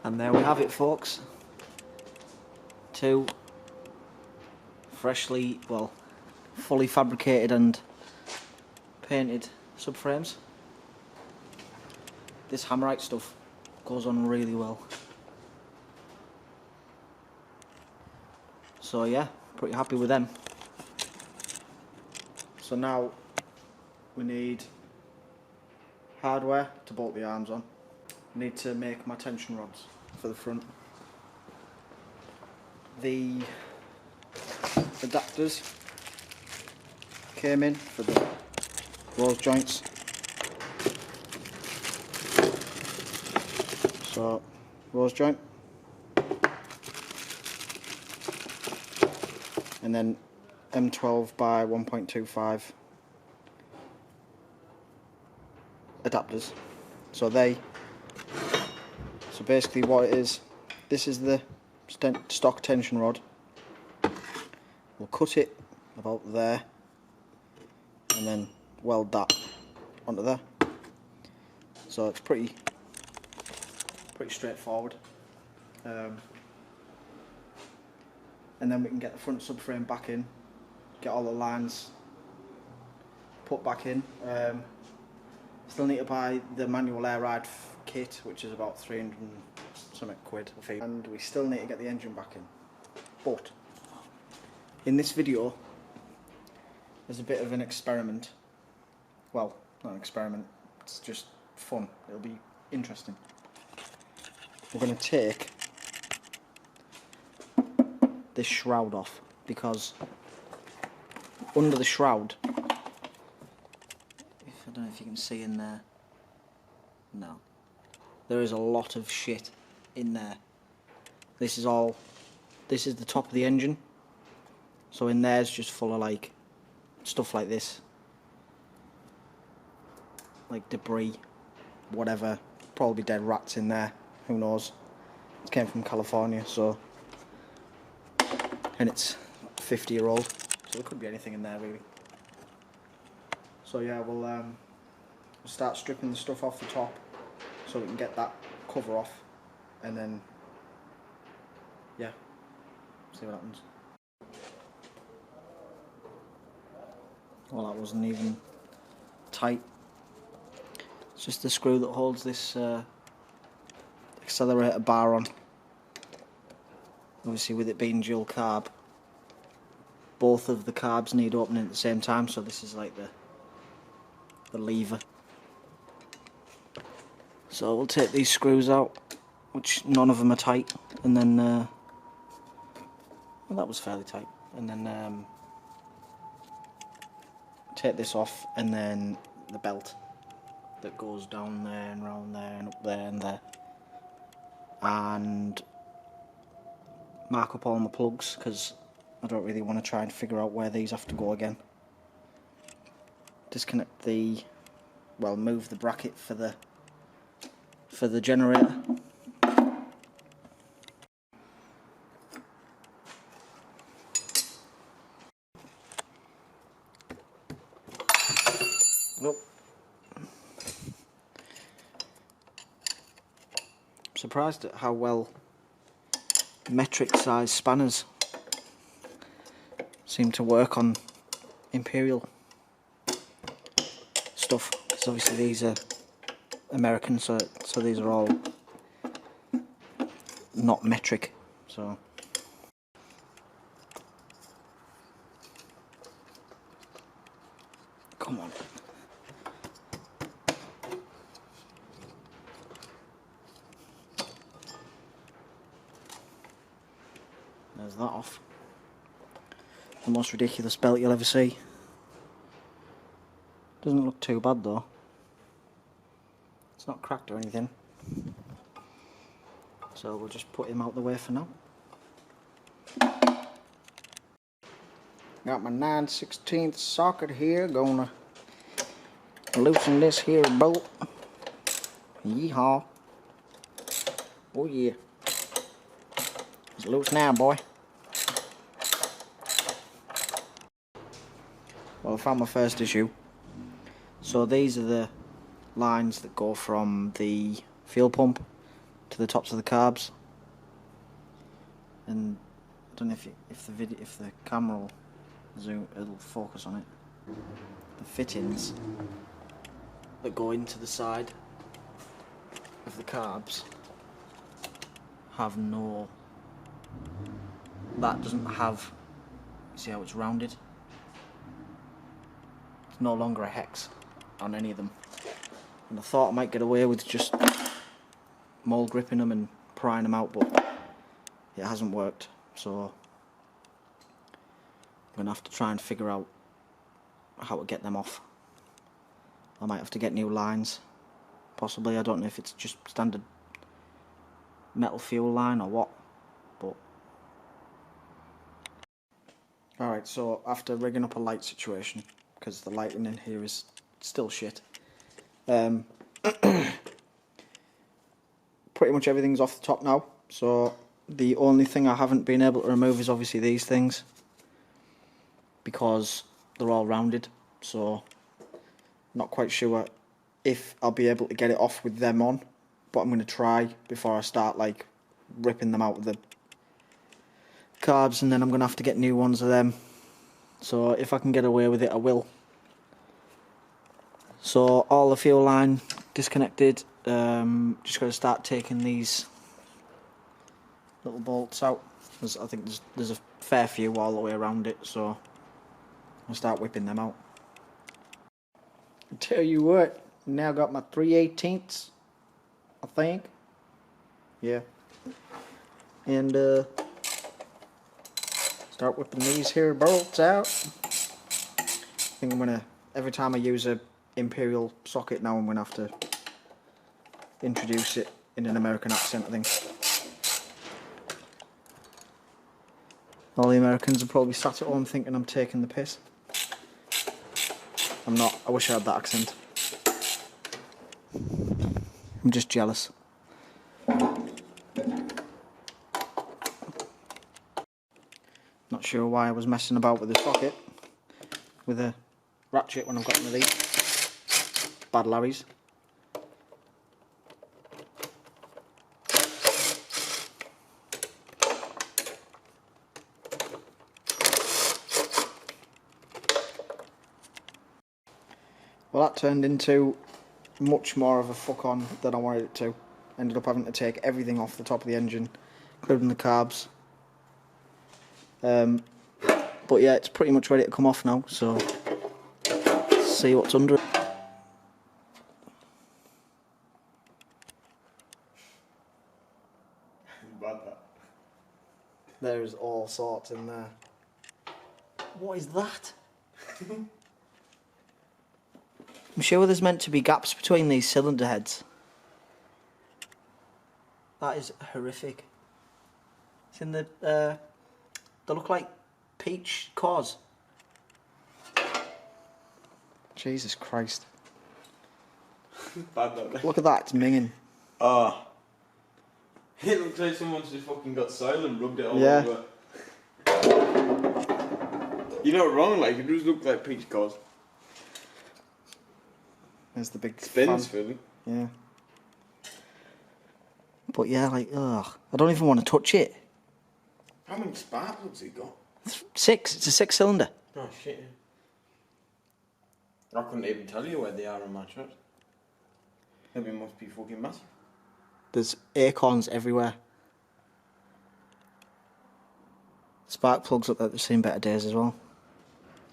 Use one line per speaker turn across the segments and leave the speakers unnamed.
And there we have it, folks. Two freshly, well, fully fabricated and painted subframes. This Hammerite stuff goes on really well. So yeah, pretty happy with them. So now we need hardware to bolt the arms on. I need to make my tension rods for the front. The adapters came in for the rose joints. So, rose joint, and then M12 by 1.25 adapters. So basically what it is, this is the stock tension rod. We'll cut it about there and then weld that onto there. So it's pretty straightforward. And then we can get the front subframe back in, get all the lines put back in. Still need to buy the manual air ride kit, which is about 300 and something quid, and we still need to get the engine back in. But in this video there's a bit of an experiment. Well, not an experiment, it's just fun, it'll be interesting. We're going to take this shroud off, because under the shroud, I don't know if you can see in there, no, there is a lot of shit in there. This is the top of the engine, so in there's just full of like stuff like this, like debris, whatever, probably dead rats in there, who knows. It came from California, so, and it's 50-year-old, so there could be anything in there really. So yeah, we'll start stripping the stuff off the top so we can get that cover off, and then yeah, see what happens. Well, that wasn't even tight. It's just the screw that holds this accelerator bar on. Obviously, with it being dual carb, both of the carbs need opening at the same time, so this is like the lever. So we'll take these screws out, which none of them are tight, and then well, that was fairly tight, and then take this off, and then the belt that goes down there and round there and up there and there, and mark up all my plugs, because I don't really want to try and figure out where these have to go again. Disconnect move the bracket for the generator. Nope. I'm surprised at how well metric size spanners seem to work on Imperial stuff, because obviously these are American, so these are all not metric, so come on. There's that off. The most ridiculous belt you'll ever see. Doesn't look too bad though. It's not cracked or anything. So we'll just put him out the way for now. Got my 9/16 socket here, gonna loosen this here bolt. Yeehaw. Oh yeah. It's loose now, boy. Well, I found my first issue. So these are the lines that go from the fuel pump to the tops of the carbs. And I don't know if the camera will zoom, it'll focus on it. The fittings that go into the side of the carbs have no. That doesn't have. See how it's rounded? It's no longer a hex on any of them. And I thought I might get away with just mold gripping them and prying them out, but it hasn't worked. So I'm gonna have to try and figure out how to get them off. I might have to get new lines, possibly. I don't know if it's just standard metal fuel line or what, but alright, so after rigging up a light situation, because the lighting in here is still shit, pretty much everything's off the top now. So the only thing I haven't been able to remove is obviously these things, because they're all rounded, so not quite sure if I'll be able to get it off with them on, but I'm going to try before I start like ripping them out of the carbs, and then I'm going to have to get new ones of them. So if I can get away with it, I will. So all the fuel line disconnected, just got to start taking these little bolts out. I think there's a fair few all the way around it, so I'll start whipping them out. I tell you what, now got my 3/18, I think. Yeah. And start whipping these here bolts out. I think I'm gonna, every time I use a Imperial socket now, I'm gonna have to introduce it in an American accent, I think. All the Americans are probably sat at home thinking I'm taking the piss. I'm not. I wish I had that accent. I'm just jealous. Not sure why I was messing about with the socket with a ratchet when I've got one of these. Bad Larrys. Well, that turned into much more of a fuck on than I wanted it to. Ended up having to take everything off the top of the engine, including the carbs. But yeah, it's pretty much ready to come off now, so let's see what's under it. There's all sorts in there. What is that? I'm sure there's meant to be gaps between these cylinder heads. That is horrific. It's in the, they look like peach cores. Jesus Christ.
Bad that.
Look at that, it's minging.
Oh. It looks like someone's just fucking got soil and rubbed it all
Yeah.
over. You're not wrong, like, it does look like peach cores.
There's the big
Spins,
fan.
really.
Yeah. But yeah, like, ugh. I don't even want to touch it.
How many spark plugs has it got?
6. It's a 6-cylinder.
Oh shit. I couldn't even tell you where they are on my truck. Maybe it must be fucking massive.
There's acorns everywhere. Spark plugs look like they've seen better days as well.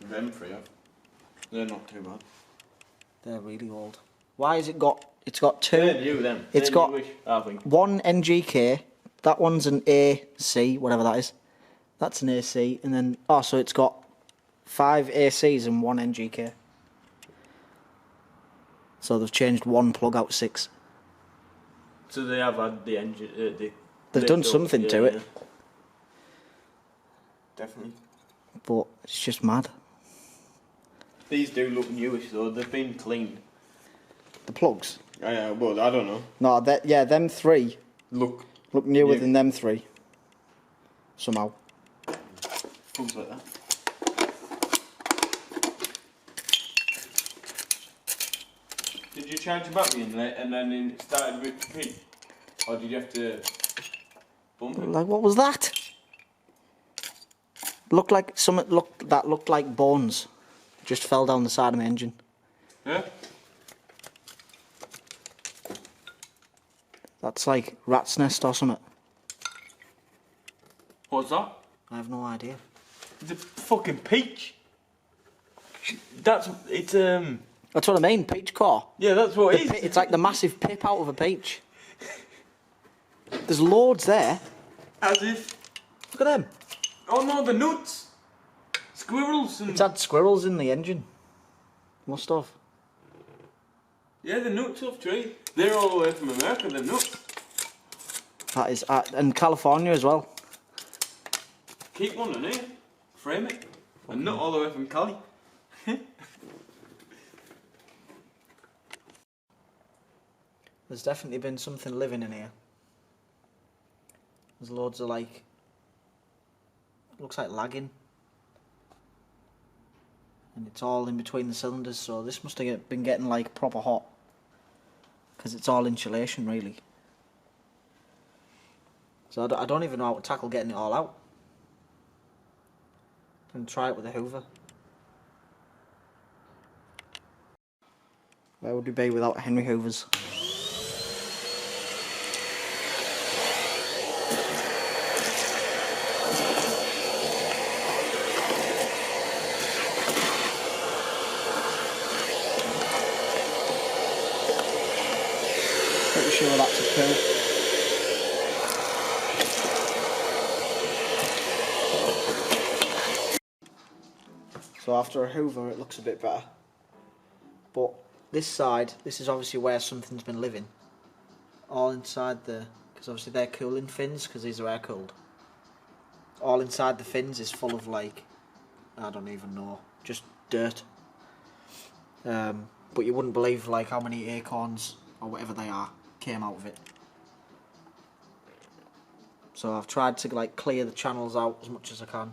Them three have. They're not too bad.
They're really old. Why has it got... It's got 2...
They're new then.
It's
They're
got
newish, I think.
1 NGK. That one's an AC, whatever that is. That's an AC. And then... Oh, so it's got 5 ACs and 1 NGK. So they've changed 1 plug out of 6.
So they have had the engine...
They've done something to it.
Definitely.
But it's just mad.
These do look newish though, they've been cleaned.
The plugs?
Well, I don't know.
No, yeah, them 3
Look
newer
new.
than them 3. Somehow.
Plugs like that. Did you charge your battery and then it started with the pin? Or did you have to bump it?
Like, what was that? Looked like something looked like bones. Just fell down the side of my engine.
Yeah?
That's like rat's nest or something.
What's that?
I have no idea.
It's a fucking peach. It's
That's what I mean, peach core.
yeah, that's what it is.
It's like the massive pip out of a peach. There's loads there.
As if.
Look at them.
Oh no, the nuts! Squirrels and.
It's had squirrels in the engine. Must have.
Yeah, the nuts off tree. They're all the way from America, the nuts.
That is, and California as well.
Keep one in here. Frame it. A nut all the way from Cali.
There's definitely been something living in here. There's loads of like, looks like lagging. And it's all in between the cylinders, so this must have been getting like proper hot. Because it's all insulation really. So I don't even know how to tackle getting it all out. I'm going to try it with a hoover. Where would we be without Henry Hoovers? Pretty sure that's a pill. So after a hoover it looks a bit better. But this side, this is obviously where something's been living. All inside the, because obviously they're cooling fins because these are air cooled. All inside the fins is full of like, I don't even know, just dirt. But you wouldn't believe like how many acorns or whatever they are came out of it. So I've tried to like clear the channels out as much as I can.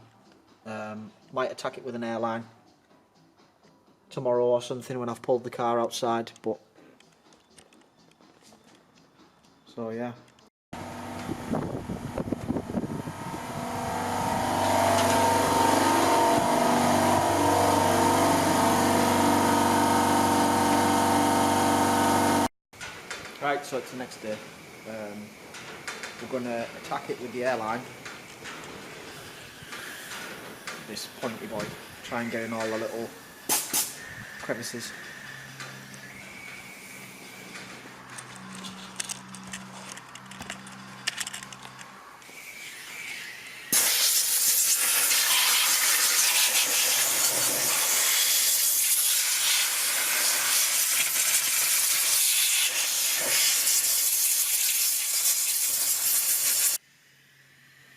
Might attack it with an airline tomorrow or something when I've pulled the car outside, but so yeah. Right, so it's the next day. We're going to attack it with the airline. This pointy boy. Try and get in all the little crevices.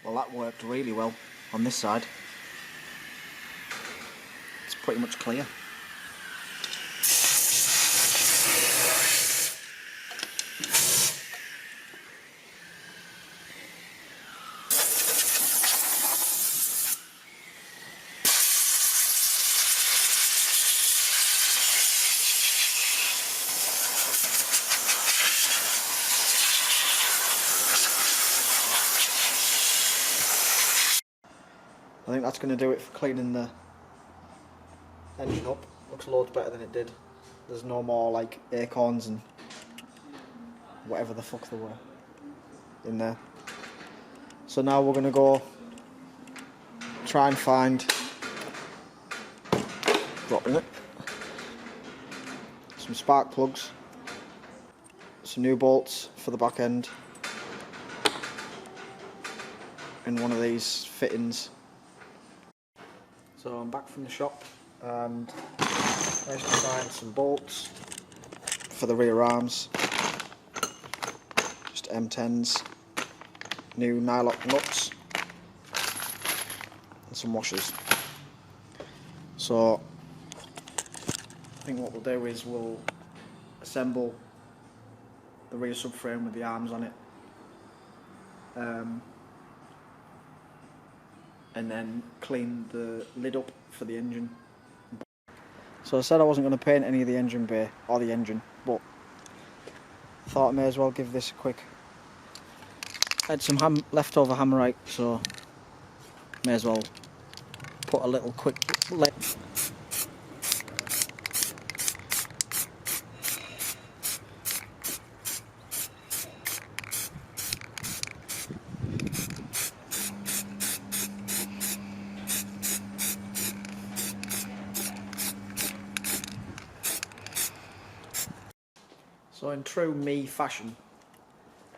Well, that worked really well on this side. It's pretty much clear. I think that's going to do it for cleaning the engine up. Looks loads better than it did. There's no more like acorns and whatever the fuck they were in there. So now we're going to go try and find, dropping it, some spark plugs, some new bolts for the back end, and one of these fittings. So I'm back from the shop and managed to find some bolts for the rear arms, just M10s, new nylock nuts and some washers. So I think what we'll do is we'll assemble the rear subframe with the arms on it, and then clean the lid up for the engine. So I said I wasn't going to paint any of the engine bay or the engine, but I thought I may as well give this a quick I had some leftover Hammerite, so may as well put a little quick let. So in true me fashion,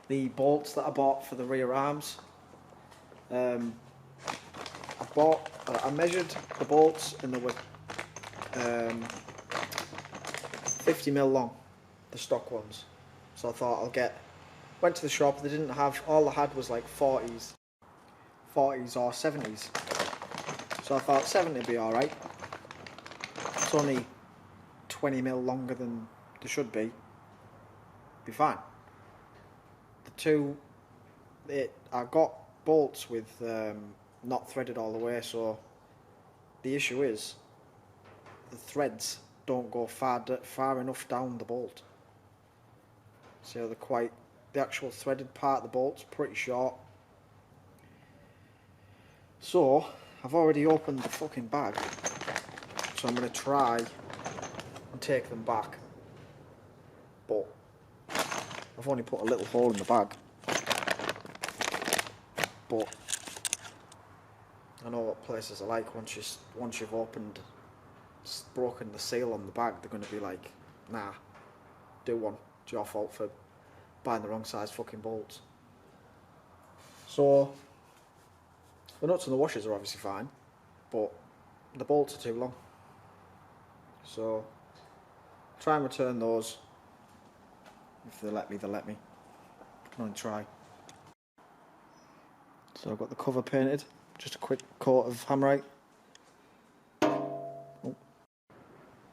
the bolts that I bought for the rear arms, I measured the bolts and they were 50mm long, the stock ones. So I thought went to the shop, they didn't have, all they had was like 40s or 70s. So I thought 70 would be alright. It's only 20mm longer than they should be fine. I got bolts with not threaded all the way, so the issue is the threads don't go far enough down the bolt. So the actual threaded part of the bolt's pretty short. So I've already opened the fucking bag, so I'm going to try and take them back, but I've only put a little hole in the bag, but I know what places are like. Once you've broken the seal on the bag, they're going to be like, nah, do one. It's your fault for buying the wrong size fucking bolts. So the nuts and the washers are obviously fine, but the bolts are too long. So try and return those. If they let me, they'll let me. I can only try. So I've got the cover painted, just a quick coat of Hammerite. Oh. And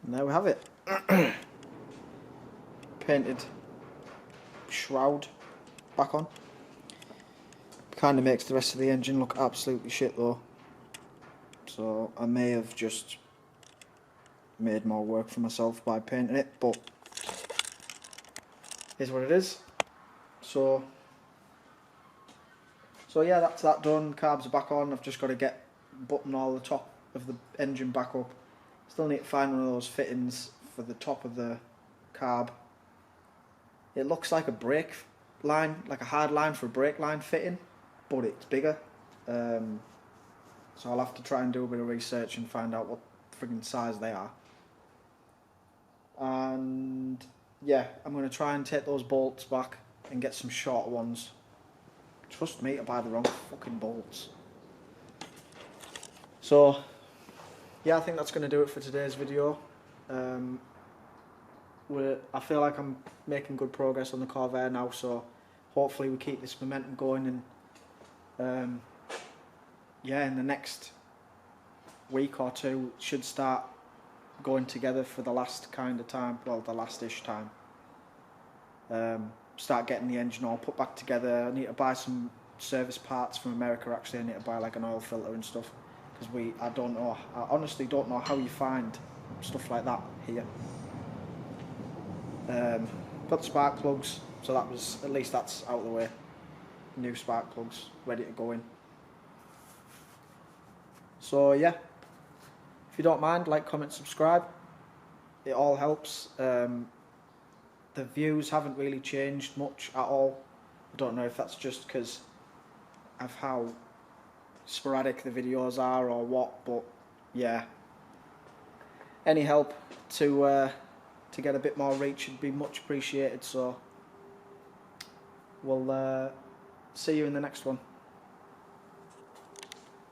there we have it. Painted shroud back on. Kind of makes the rest of the engine look absolutely shit though. So I may have just made more work for myself by painting it, but is what it is. So yeah, that's that done. Carbs are back on. I've just got to button all the top of the engine back up. Still need to find one of those fittings for the top of the carb. It looks like a brake line, like a hard line for a brake line fitting, but it's bigger. So I'll have to try and do a bit of research and find out what friggin' size they are. And yeah, I'm going to try and take those bolts back and get some shorter ones. Trust me to buy the wrong fucking bolts. So yeah, I think that's going to do it for today's video. I feel like I'm making good progress on the Corvair now, so hopefully we keep this momentum going, and yeah, in the next week or two should start going together for the last kind of time, well, the last-ish time. Start getting the engine all put back together. I need to buy some service parts from America. Actually, I need to buy like an oil filter and stuff, because I honestly don't know how you find stuff like that here. Got the spark plugs, so at least that's out of the way. New spark plugs ready to go in. So yeah, if you don't mind, like, comment, subscribe. It all helps. The views haven't really changed much at all. I don't know if that's just because of how sporadic the videos are or what, but yeah. Any help to get a bit more reach would be much appreciated, so we'll see you in the next one.